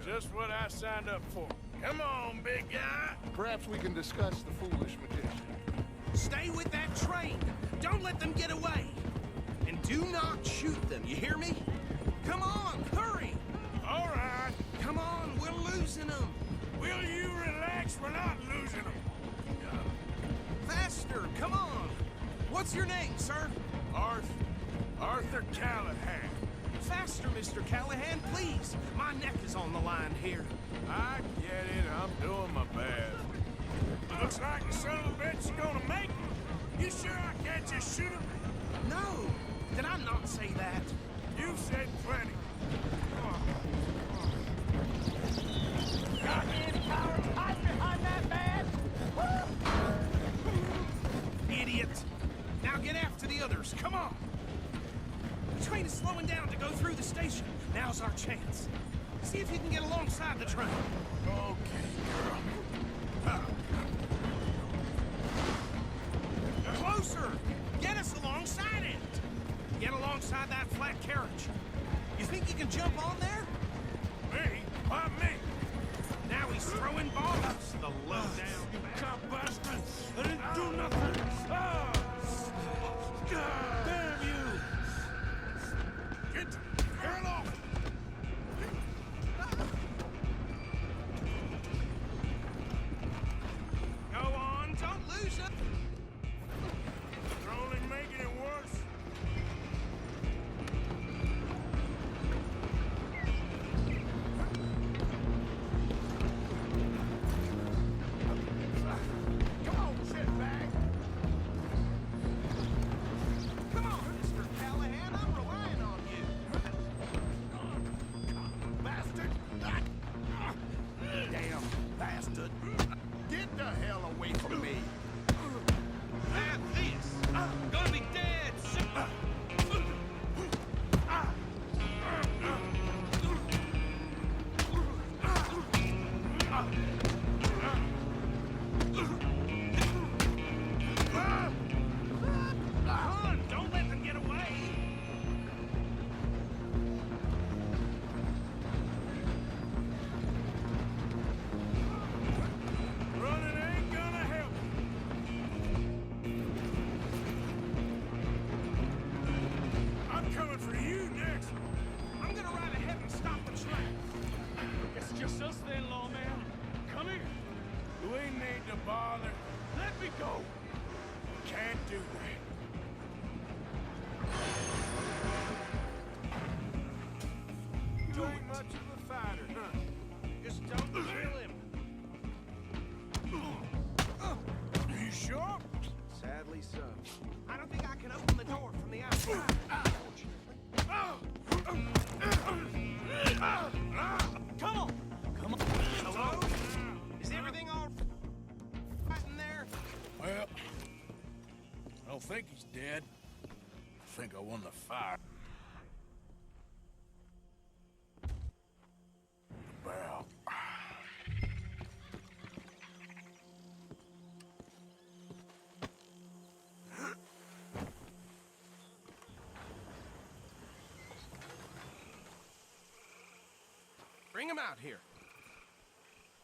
Just what I signed up for. Come on, big guy. Perhaps we can discuss the foolish magician. Stay with that train. Don't let them get away. And do not shoot them, you hear me? Come on, hurry! All right. Come on, we're losing them. Will you relax? We're not losing them. Faster, come on. What's your name, sir? Arthur Callahan. Faster, Mr. Callahan, please. My neck is on the line here. I get it. I'm doing my best. Looks like the son of a bitch is gonna make it. You sure I can't just shoot him? No, did I not say that? You said plenty. Got any cowards hiding behind that van? Idiot. Now get after the others, come on. The train is slowing down to go through the station. Now's our chance. See if you can get alongside the train. Okay, girl. Closer! Get us alongside it! Get alongside that flat carriage. You think you can jump on there? Me? Why me? Now he's throwing bombs, the lowdown. You cop bastard! I didn't do nothing! Ah! Damn you! Get the hell off! Go on, don't lose it. You're only making it worse. Come on, shitbag. Come on, Mr. Callahan, I'm relying on you. Bastard! Damn bastard! Get the hell away from me! Have this. Gonna be dead soon. Run! Don't let them get away! Running ain't gonna help. I'm coming for you next. I'm gonna ride ahead and stop the train. It's just us then, lawman. Come here. We need to bother. Let me go. Can't do that. You ain't much of a fighter, huh? Just don't kill him. You sure? Sadly so. I don't think I can open the door from the outside. Come on! Come on! Hello? Is everything all right in there? Well, I don't think he's dead. I think I won the fight. Well, Bring him out here.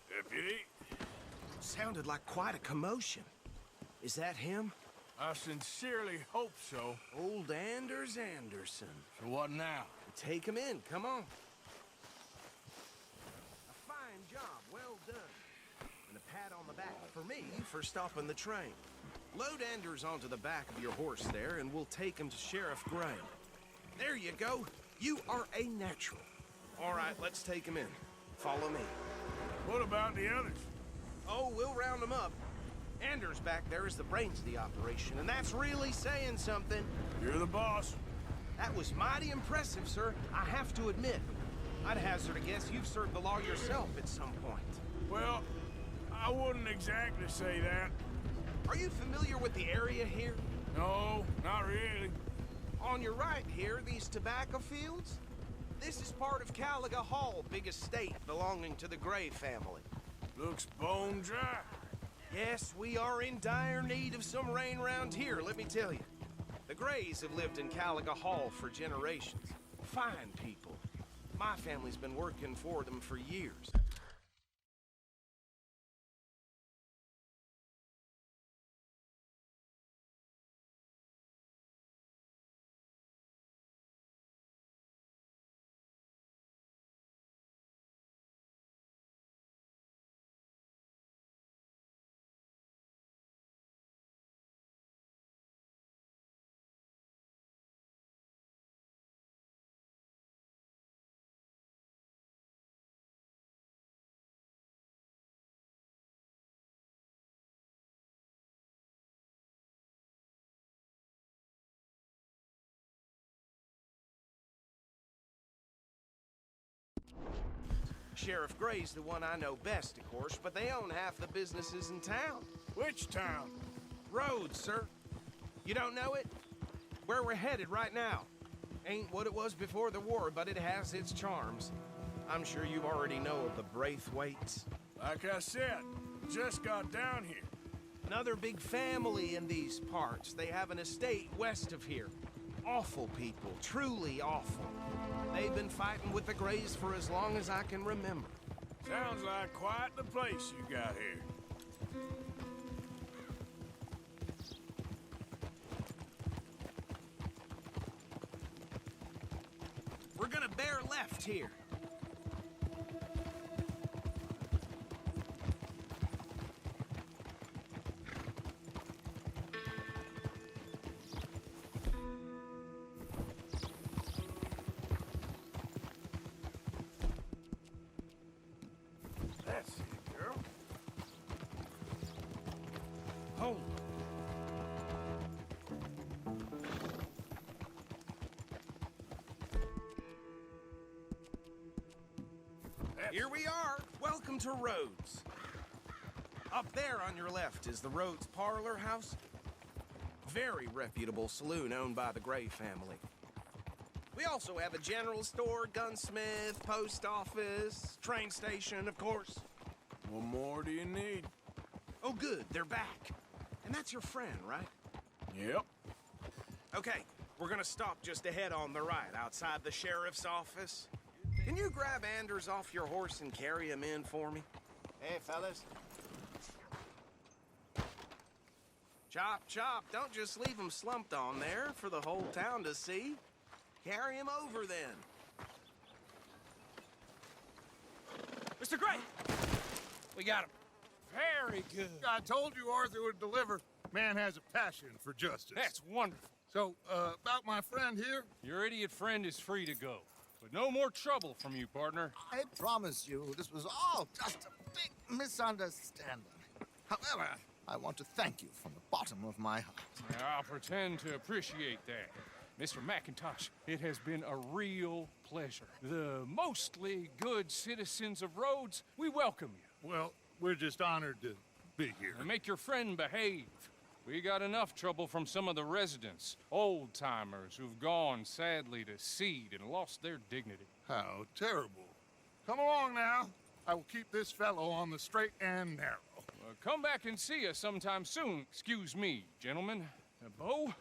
deputy, Sounded like quite a commotion. Is that him? I sincerely hope so. Old Anders Anderson. So what now? Take him in, come on. A fine job, well done. And a pat on the back for me for stopping the train. Load Anders onto the back of your horse there, and we'll take him to Sheriff Gray. There you go. You are a natural. All right, let's take him in. Follow me. What about the others? Oh, we'll round them up. Anders back there is the brains of the operation, and that's really saying something. You're the boss. That was mighty impressive, sir. I have to admit. I'd hazard a guess you've served the law yourself at some point. Well, I wouldn't exactly say that. Are you familiar with the area here? No, not really. On your right here, these tobacco fields? This is part of Caliga Hall, big estate belonging to the Gray family. Looks bone dry. Yes, we are in dire need of some rain round here, let me tell you. The Grays have lived in Caliga Hall for generations. Fine people. My family's been working for them for years. Sheriff Gray's the one I know best, of course, but they own half the businesses in town. Which town? Rhodes, sir. You don't know it? Where we're headed right now. Ain't what it was before the war, but it has its charms. I'm sure you already know of the Braithwaites. Like I said, just got down here. Another big family in these parts. They have an estate west of here. Awful people, truly awful. They've been fighting with the Grays for as long as I can remember. Sounds like quite the place you got here. We're gonna bear left here. That's it, girl. Home. Here we are. Welcome to Rhodes. Up there on your left is the Rhodes Parlor House. Very reputable saloon owned by the Gray family. We also have a general store, gunsmith, post office, train station, of course. What more do you need? Oh, good, they're back. And that's your friend, right? Yep. Okay, we're gonna stop just ahead on the right, outside the sheriff's office. Can you grab Anders off your horse and carry him in for me? Hey, fellas. Chop, chop, don't just leave him slumped on there for the whole town to see. Carry him over, then. Mr. Gray! We got him. Very good. I told you Arthur would deliver. Man has a passion for justice. That's wonderful. So, about my friend here, Your idiot friend is free to go. But no more trouble from you, partner. I promise you, this was all just a big misunderstanding. However, I want to thank you from the bottom of my heart. I'll pretend to appreciate that. Mr. McIntosh, it has been a real pleasure. The mostly good citizens of Rhodes, we welcome you. well, we're just honored to be here. And make your friend behave. We got enough trouble from some of the residents, old-timers who've gone, sadly, to seed and lost their dignity. How terrible. Come along now. I will keep this fellow on the straight and narrow. Come back and see us sometime soon. Excuse me, gentlemen. Bo,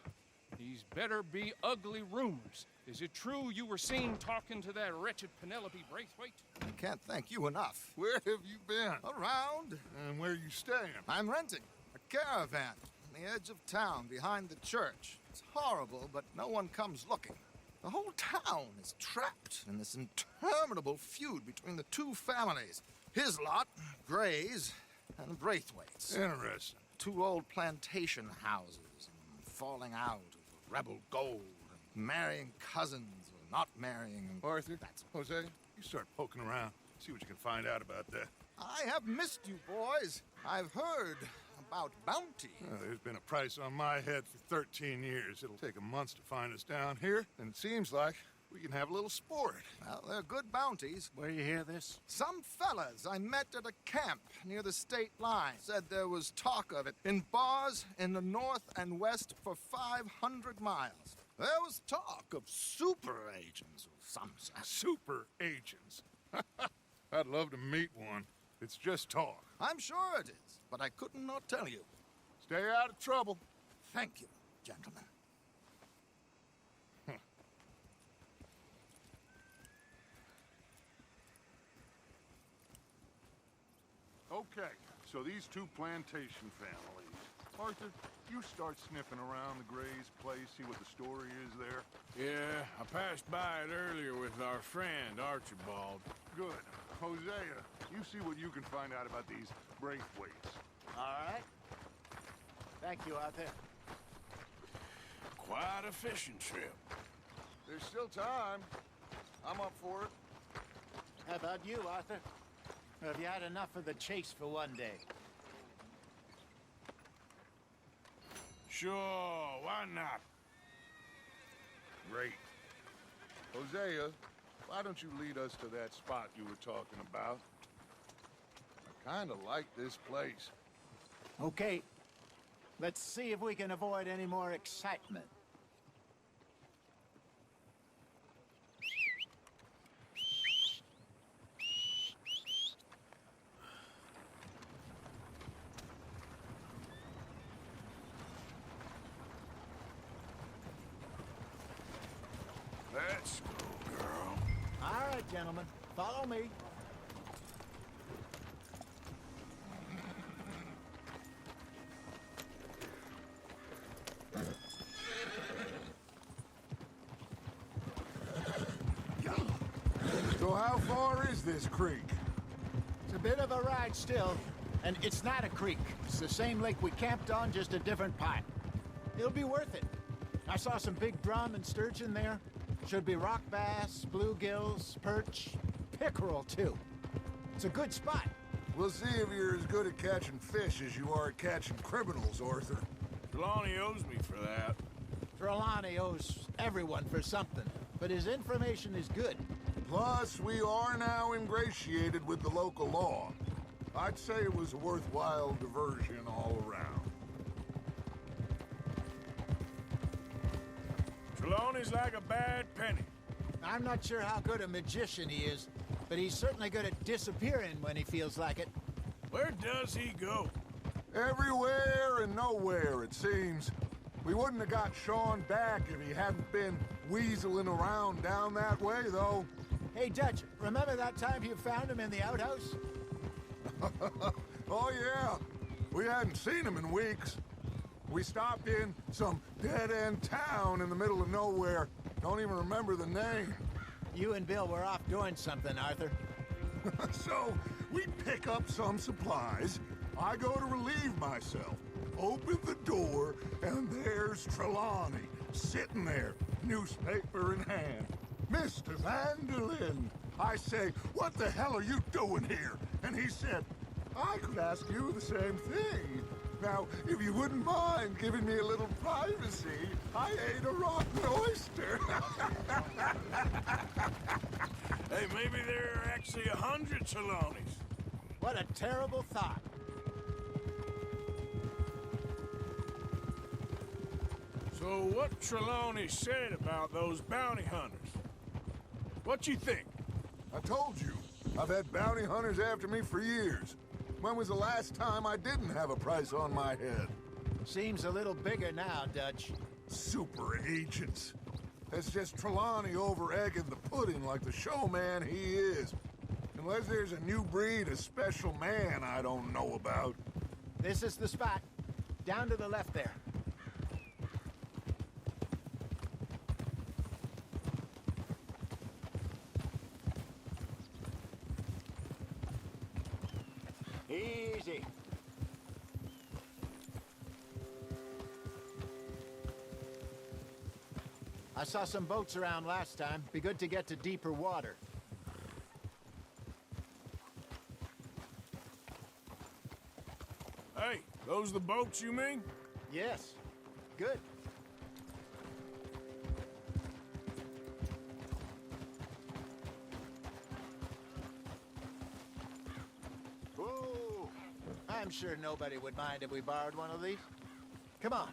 these better be ugly rumors. Is it true you were seen talking to that wretched Penelope Braithwaite? I can't thank you enough. Where have you been? Around, And where you staying? I'm renting a caravan on the edge of town behind the church. It's horrible, but no one comes looking. The whole town is trapped in this interminable feud between the two families. His lot, Gray's, and Braithwaite's. Interesting. Two old plantation houses, falling out of rebel gold, and marrying cousins or not marrying. And Arthur, That's Jose, you start poking around. See what you can find out about that. I have missed you, boys. I've heard about bounty. There's been a price on my head for 13 years. It'll take a month to find us down here, and it seems like we can have a little sport. Well, they're good bounties. Where you hear this? Some fellas I met at a camp near the state line said there was talk of it in bars in the north and west for 500 miles. There was talk of super agents of some sort. Super agents. I'd love to meet one. It's just talk. I'm sure it is, but I couldn't not tell you. Stay out of trouble. Thank you, gentlemen. Okay, so these two plantation families. Arthur, you start sniffing around the Gray's place, see what the story is there. Yeah, I passed by it earlier with our friend, Archibald. Good. Hosea, you see what you can find out about these Braithwaites. All right. Thank you, Arthur. Quite a fishing trip. There's still time. I'm up for it. How about you, Arthur? Or have you had enough of the chase for one day? Sure, why not? Great. Hosea, why don't you lead us to that spot you were talking about? I kind of like this place. Okay. Let's see if we can avoid any more excitement. Let's go, girl. All right, gentlemen. Follow me. So how far is this creek? It's a bit of a ride still, and it's not a creek. It's the same lake we camped on, just a different part. It'll be worth it. I saw some big drum and sturgeon there. Should be rock bass, bluegills, perch, pickerel too. It's a good spot. We'll see if you're as good at catching fish as you are at catching criminals, Arthur. Trelawney owes me for that. Trelawney owes everyone for something, but his information is good. Plus, we are now ingratiated with the local law. I'd say it was a worthwhile diversion all around. Trelawney's like a bad penny. I'm not sure how good a magician he is, but he's certainly good at disappearing when he feels like it. Where does he go? Everywhere and nowhere, it seems. We wouldn't have got Sean back if he hadn't been weaseling around down that way, though. Hey, Dutch, remember that time you found him in the outhouse? Oh, yeah. We hadn't seen him in weeks. We stopped in some dead-end town in the middle of nowhere. Don't even remember the name. You and Bill were off doing something, Arthur. So, we pick up some supplies. I go to relieve myself. Open the door, and there's Trelawney, sitting there, newspaper in hand. Mr. Vanderlyn. I say, what the hell are you doing here? And he said, I could ask you the same thing. Now, if you wouldn't mind giving me a little privacy, I ate a rotten oyster. Hey, maybe there are actually 100 Trelawneys. What a terrible thought. So what Trelawney said about those bounty hunters? What you think? I told you, I've had bounty hunters after me for years. When was the last time I didn't have a price on my head? Seems a little bigger now, Dutch. Super agents. That's just Trelawney over-egging the pudding like the showman he is. Unless there's a new breed of special man I don't know about. This is the spot. Down to the left there. Easy. I saw some boats around last time. Be good to get to deeper water. Hey, those the boats you mean? Yes. Good. Whoa! I'm sure nobody would mind if we borrowed one of these. Come on.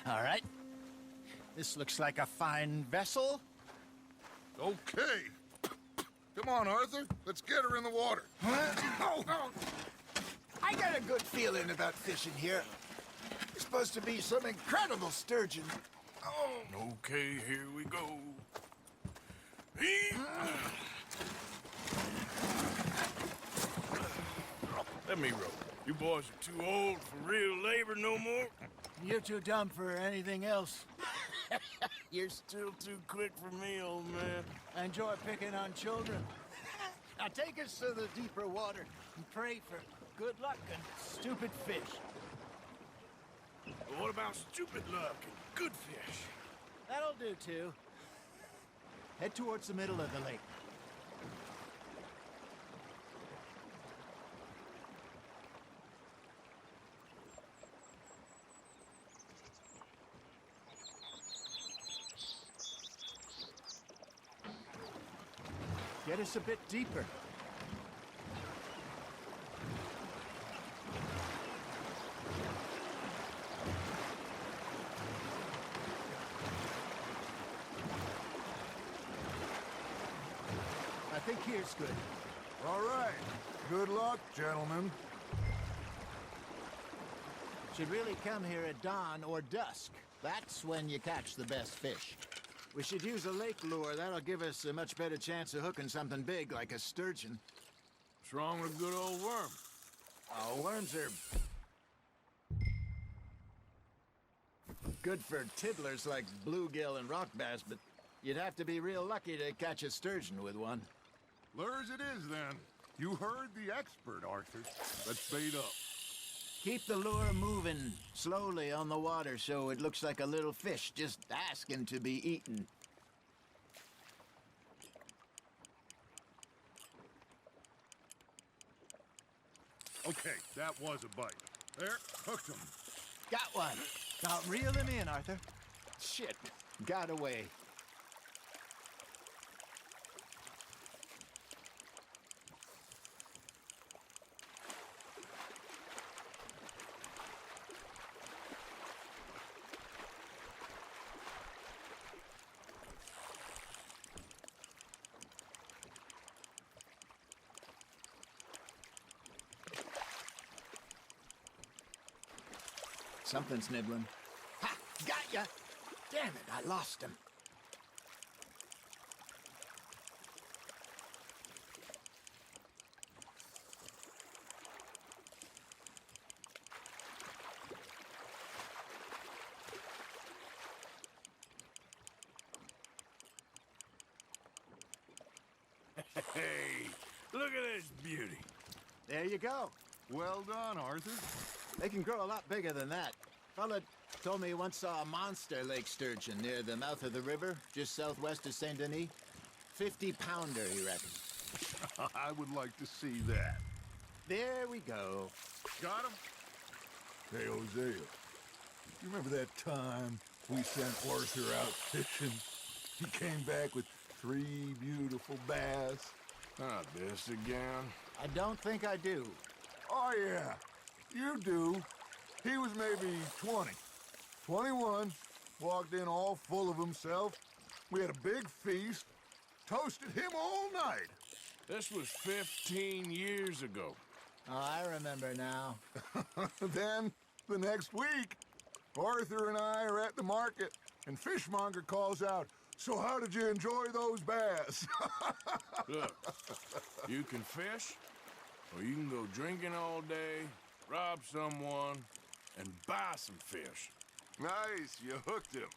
All right. This looks like a fine vessel. Okay. Come on, Arthur. Let's get her in the water. I I got a good feeling about fishing here. There's supposed to be some incredible sturgeon. Oh, Okay, here we go. Let me row. You boys are too old for real labor no more. You're too dumb for anything else. You're still too quick for me, old man. I enjoy picking on children. Now take us to the deeper water and pray for good luck and stupid fish. But what about stupid luck and good fish? That'll do, too. Head towards the middle of the lake. Get us a bit deeper. I think here's good. All right. Good luck, gentlemen. Should really come here at dawn or dusk. That's when you catch the best fish. We should use a lake lure. That'll give us a much better chance of hooking something big like a sturgeon. What's wrong with a good old worm? Oh, worms are good for tiddlers like bluegill and rock bass, but you'd have to be real lucky to catch a sturgeon with one. Lures it is, then. You heard the expert, Arthur. Let's bait up. Keep the lure moving slowly on the water so it looks like a little fish just asking to be eaten. Okay, that was a bite. There, hooked him. Got one. Now reel him in, Arthur. Shit, got away. Something's nibbling. Ha! Got ya! Damn it, I lost him. Hey, look at this beauty. There you go. Well done, Arthur. They can grow a lot bigger than that. Fella told me he once saw a monster lake sturgeon near the mouth of the river, just southwest of Saint Denis. 50-pounder, he reckons. I would like to see that. There we go. Got him? Hey, Hosea. You remember that time we sent Arthur out fishing? He came back with 3 beautiful bass. Not this again. I don't think I do. Oh, yeah. You do. He was maybe 20. 21. Walked in all full of himself. We had a big feast. Toasted him all night. This was 15 years ago. Oh, I remember now. Then, the next week, Arthur and I are at the market, and Fishmonger calls out, "So how did you enjoy those bass?" Look, you can fish, or you can go drinking all day, rob someone, and buy some fish. Nice, you hooked him.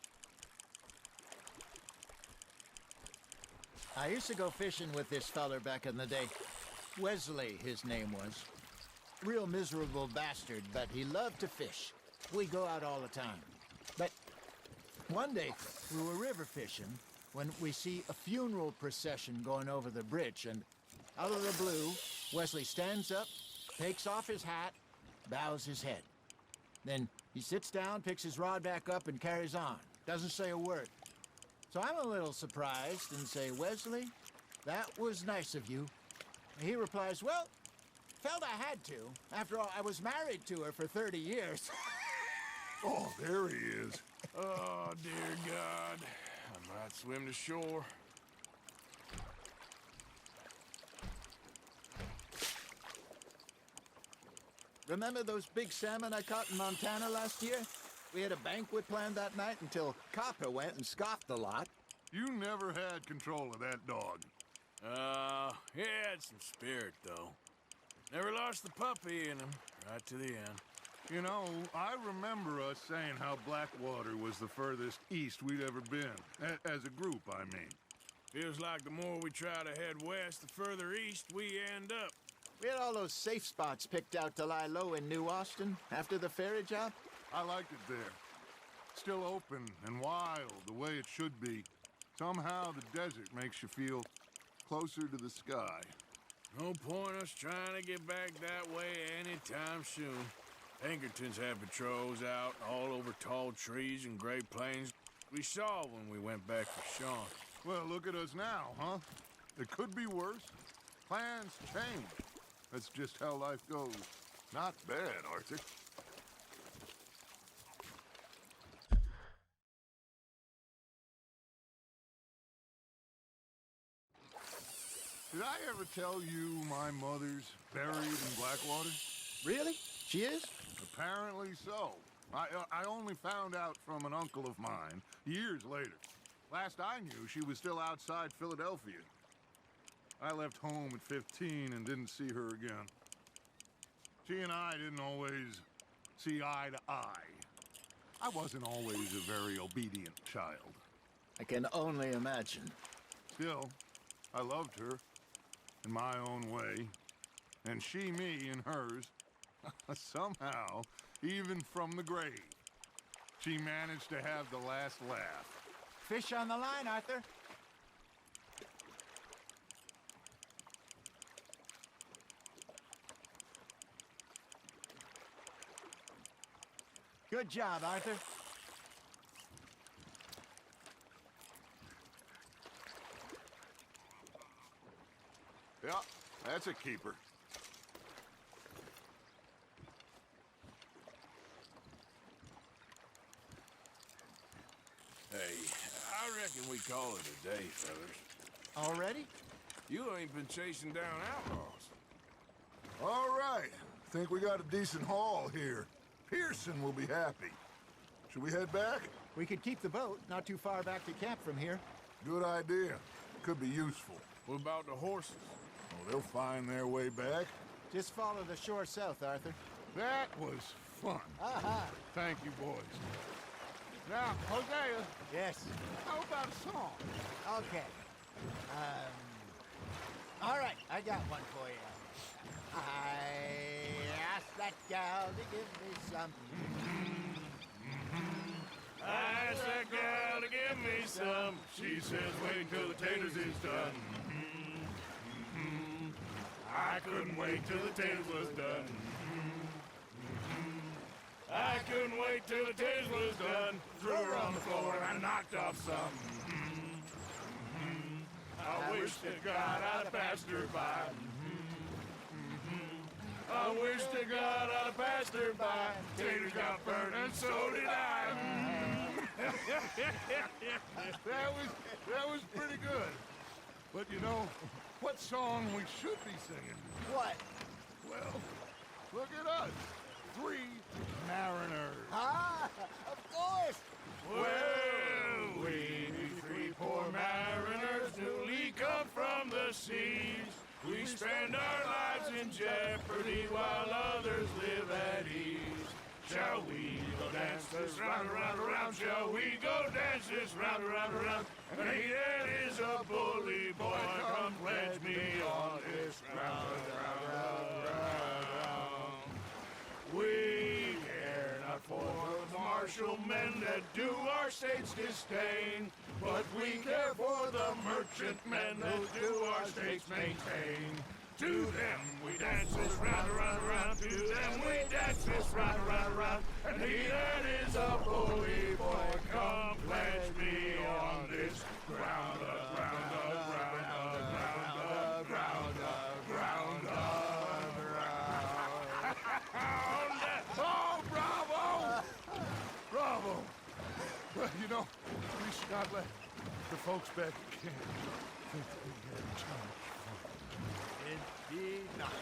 I used to go fishing with this feller back in the day. Wesley, his name was. Real miserable bastard, but he loved to fish. We go out all the time. But one day, we were river fishing when we see a funeral procession going over the bridge, and out of the blue, Wesley stands up, takes off his hat, bows his head. Then he sits down, picks his rod back up, and carries on. Doesn't say a word. So I'm a little surprised and say, "Wesley, that was nice of you." And he replies, "Well, felt I had to. After all, I was married to her for 30 years. Oh, there he is. Oh, dear God. I might swim to shore. Remember those big salmon I caught in Montana last year? We had a banquet planned that night until Copper went and scoffed the lot. You never had control of that dog. He had some spirit, though. Never lost the puppy in him, right to the end. You know, I remember us saying how Blackwater was the furthest east we'd ever been. As a group, I mean. Feels like the more we try to head west, the further east we end up. We had all those safe spots picked out to lie low in New Austin after the ferry job. I liked it there. Still open and wild, the way it should be. Somehow the desert makes you feel closer to the sky. No point us trying to get back that way anytime soon. Pinkertons had patrols out all over tall trees and Great Plains. We saw when we went back to Sean. Well, look at us now, huh? It could be worse. Plans change. That's just how life goes. Not bad, Arthur. Did I ever tell you my mother's buried in Blackwater? Really? She is? Apparently so. I only found out from an uncle of mine years later. Last I knew, she was still outside Philadelphia. I left home at 15 and didn't see her again. She and I didn't always see eye to eye. I wasn't always a very obedient child. I can only imagine. Still, I loved her in my own way, and she me in hers. Somehow, even from the grave, she managed to have the last laugh. Fish on the line, Arthur. Good job, Arthur. Yeah, that's a keeper. Hey, I reckon we call it a day, fellas. Already? You ain't been chasing down outlaws. All right. Think we got a decent haul here. Pearson will be happy. Should we head back? We could keep the boat not too far back to camp from here. Good idea. Could be useful. What about the horses? Oh, they'll find their way back. Just follow the shore south, Arthur. That was fun. Aha! Thank you, boys. Now, Hosea, Yes. how about a song? Okay. All right, I got one for you. I asked that gal to give me some. I asked that gal to give me some. She says, wait till the taters is done. I couldn't wait till the taters was done. I couldn't wait till the taters was done. Threw her on the floor and I knocked off some. I wish to God I'd have passed her by. I wish to God I'd have passed her by. Taters got burned and so did I. That was pretty good. But you know, what song we should be singing? What? Well, look at us. 3 mariners. Ah, of course. Well, we 3 poor mariners newly come from the seas. We spend our lives in jeopardy while others live at ease. Shall we go dance this round, around, around? Shall we go dance this round, around, around? And he that is a bully boy, come pledge me on this ground, We care not for the martial men that do our state's disdain, but we care for the merchant men that do our state's maintain. To them we dance this round, around, around. To them we dance this round, around, around. And he that is a bully boy, come pledge me on this ground, ground, ground, ground, ground, ground, Oh, bravo! Bravo! Well, you know, we should not let the folks back at camp think that we had too much fun. Indeed not.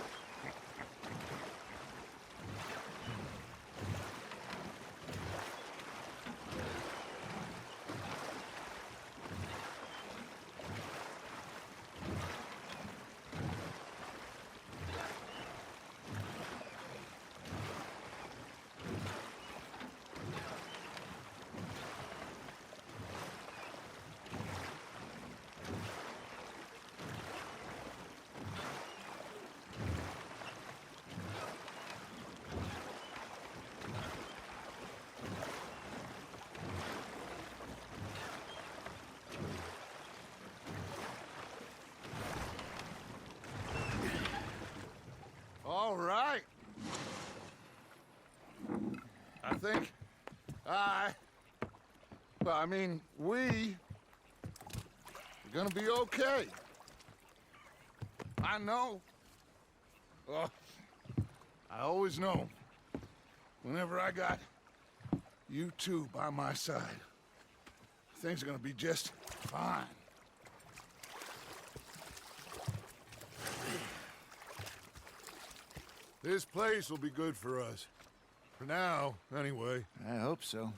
All right. I think we're gonna be okay. I know. Oh, I always know. Whenever I got you two by my side, things are gonna be just fine. This place will be good for us. For now, anyway. I hope so.